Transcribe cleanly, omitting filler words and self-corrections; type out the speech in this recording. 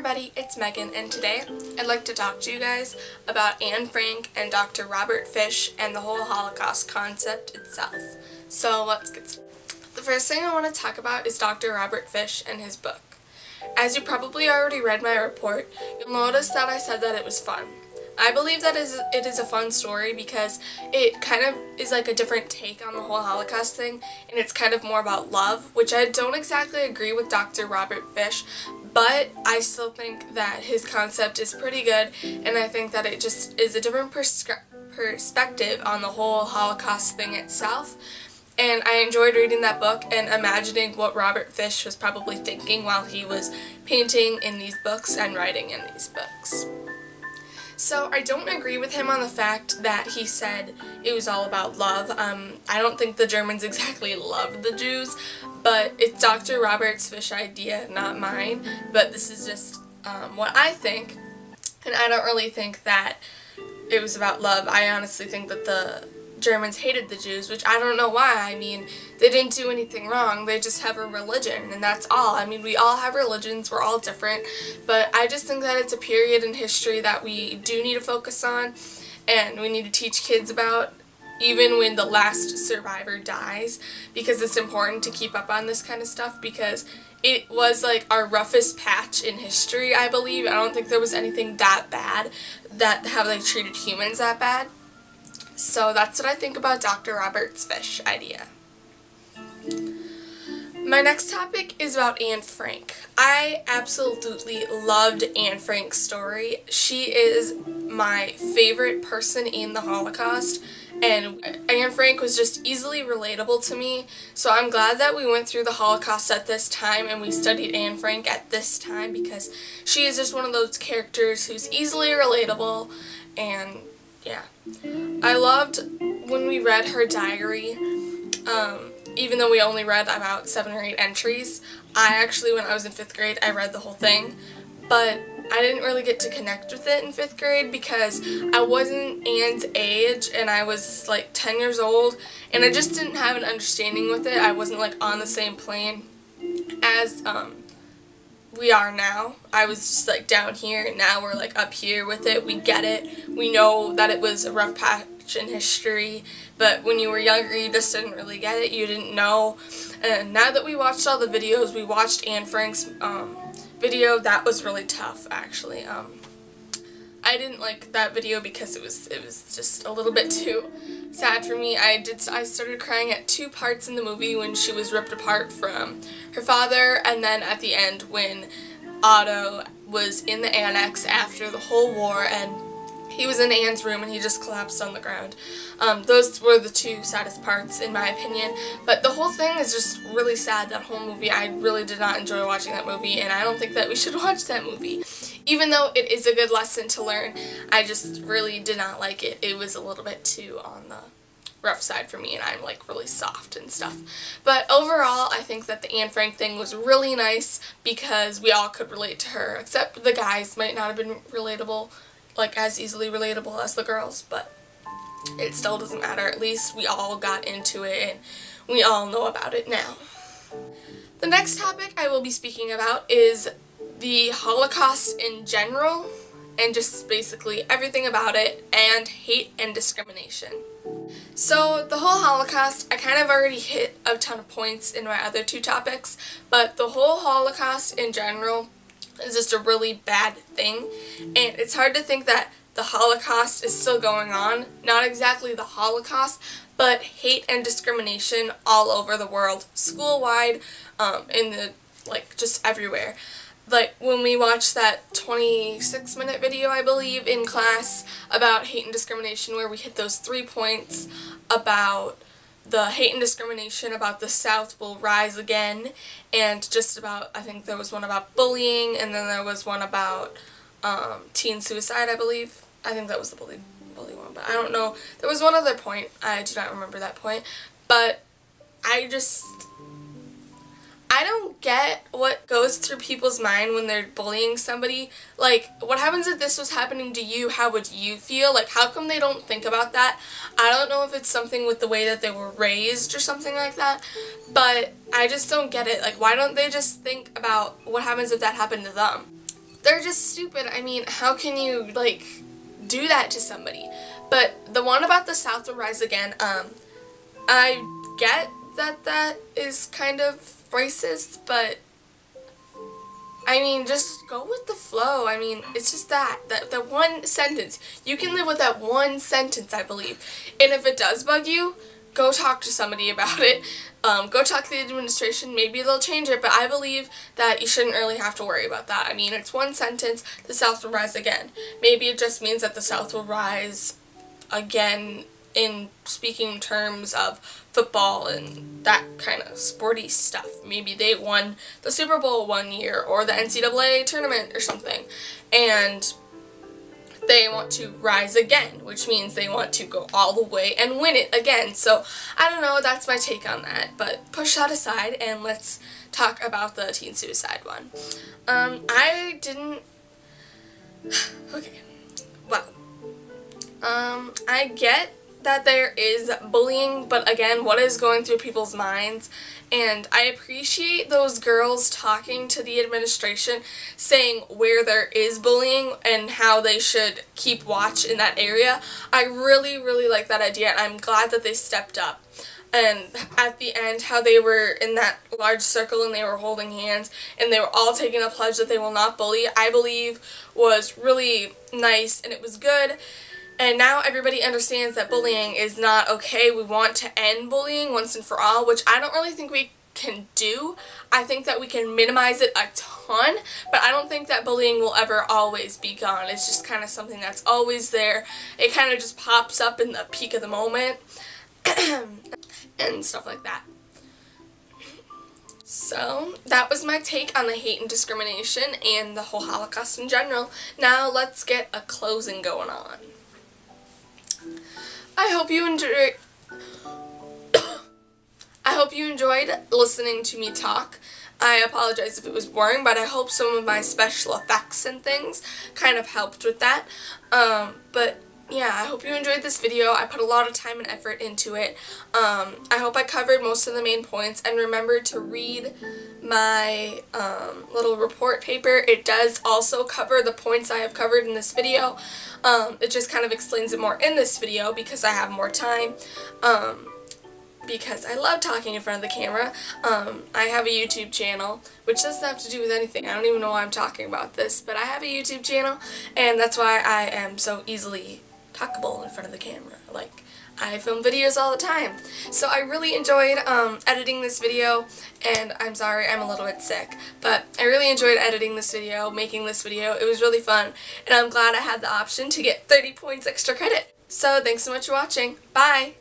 everybody, it's Megan, and today I'd like to talk to you guys about Anne Frank and Dr. Robert Fish and the whole Holocaust concept itself. So let's get started. The first thing I want to talk about is Dr. Robert Fish and his book. As you probably already read my report, you'll notice that I said that it was fun. I believe that it is a fun story because it kind of is like a different take on the whole Holocaust thing, and it's kind of more about love, which I don't exactly agree with Dr. Robert Fish, but I still think that his concept is pretty good, and I think that it just is a different perspective on the whole Holocaust thing itself. And I enjoyed reading that book and imagining what Robert Fish was probably thinking while he was painting in these books and writing in these books. So I don't agree with him on the fact that he said it was all about love. I don't think the Germans exactly loved the Jews, but it's Dr. Robert Fish's idea, not mine. But this is just what I think, and I don't really think that it was about love. I honestly think that the Germans hated the Jews, which I don't know why. I mean, they didn't do anything wrong. They just have a religion, and that's all. I mean, we all have religions. We're all different, but I just think that it's a period in history that we do need to focus on, and we need to teach kids about, even when the last survivor dies, because it's important to keep up on this kind of stuff, because it was like our roughest patch in history, I believe. I don't think there was anything that bad, that how they treated humans that bad. So that's what I think about Dr. Robert Fish's idea. My next topic is about Anne Frank. I absolutely loved Anne Frank's story. She is my favorite person in the Holocaust, and Anne Frank was just easily relatable to me, so I'm glad that we went through the Holocaust at this time and we studied Anne Frank at this time, because she is just one of those characters who's easily relatable, and yeah. I loved when we read her diary, even though we only read about 7 or 8 entries. I actually, when I was in 5th grade, I read the whole thing, but I didn't really get to connect with it in 5th grade because I wasn't Anne's age, and I was like 10 years old, and I just didn't have an understanding with it. I wasn't like on the same plane as we are now. I was just like down here, and now we're like up here with it. We get it. We know that it was a rough patch in history, but when you were younger, you just didn't really get it. You didn't know. And now that we watched all the videos, we watched Anne Frank's video. That was really tough, actually. I didn't like that video because it was just a little bit too sad for me. I started crying at 2 parts in the movie: when she was ripped apart from her father, and then at the end when Otto was in the annex after the whole war and he was in Anne's room and he just collapsed on the ground. Those were the 2 saddest parts in my opinion, but the whole thing is just really sad, that whole movie. I really did not enjoy watching that movie, and I don't think that we should watch that movie. Even though it is a good lesson to learn, I just really did not like it. It was a little bit too on the rough side for me, and I'm like really soft and stuff. But overall, I think that the Anne Frank thing was really nice because we all could relate to her, except the guys might not have been relatable, like as easily relatable as the girls, but it still doesn't matter. At least we all got into it and we all know about it now. The next topic I will be speaking about is the Holocaust in general, and just basically everything about it, and hate and discrimination. So the whole Holocaust, I kind of already hit a ton of points in my other 2 topics, but the whole Holocaust in general is just a really bad thing, and it's hard to think that the Holocaust is still going on. Not exactly the Holocaust, but hate and discrimination all over the world, school-wide, in the, like, just everywhere. Like, when we watched that 26-minute video, I believe, in class about hate and discrimination, where we hit those 3 points about the hate and discrimination about the South will rise again, and just about, I think there was one about bullying, and then there was one about teen suicide, I believe. I think that was the bully one, but I don't know. There was one other point. I do not remember that point, but I don't get what goes through people's mind when they're bullying somebody. Like, what happens if this was happening to you? How would you feel? Like, how come they don't think about that? I don't know if it's something with the way that they were raised or something like that, but I just don't get it. Like, why don't they just think about what happens if that happened to them? they're just stupid. I mean, how can you, like, do that to somebody? But the one about the South will rise again, I get that that is kind of racist, but I mean, just go with the flow. I mean, it's just that one sentence. You can live with that one sentence, I believe. And if it does bug you, go talk to somebody about it. Go talk to the administration. Maybe they'll change it, but I believe that you shouldn't really have to worry about that. I mean, it's one sentence, the South will rise again. Maybe it just means that the South will rise again in speaking terms of football and that kind of sporty stuff. Maybe they won the Super Bowl one year or the NCAA tournament or something, and they want to rise again, which means they want to go all the way and win it again. So, I don't know, that's my take on that, but push that aside and let's talk about the teen suicide one. I didn't... Okay, well, I get that there is bullying, but again, what is going through people's minds? And I appreciate those girls talking to the administration, saying where there is bullying and how they should keep watch in that area. I really, really like that idea, and I'm glad that they stepped up. And at the end, how they were in that large circle and they were holding hands and they were all taking a pledge that they will not bully, I believe was really nice and it was good. And now everybody understands that bullying is not okay. We want to end bullying once and for all, which I don't really think we can do. I think that we can minimize it a ton, but I don't think that bullying will ever always be gone. It's just kind of something that's always there. It kind of just pops up in the peak of the moment and stuff like that. So, that was my take on the hate and discrimination and the whole Holocaust in general. Now let's get a closing going on. I hope you enjoyed listening to me talk. I apologize if it was boring, but I hope some of my special effects and things kind of helped with that. But yeah, I hope you enjoyed this video. I put a lot of time and effort into it. I hope I covered most of the main points, and remember to read my little report paper. It does also cover the points I have covered in this video. It just kind of explains it more in this video because I have more time. Because I love talking in front of the camera. I have a YouTube channel, which doesn't have to do with anything. I don't even know why I'm talking about this, but I have a YouTube channel, and that's why I am so easily talkable in front of the camera. Like, I film videos all the time. So I really enjoyed editing this video, and I'm sorry I'm a little bit sick, but I really enjoyed editing this video, making this video. It was really fun, and I'm glad I had the option to get 30 points extra credit. So thanks so much for watching. Bye!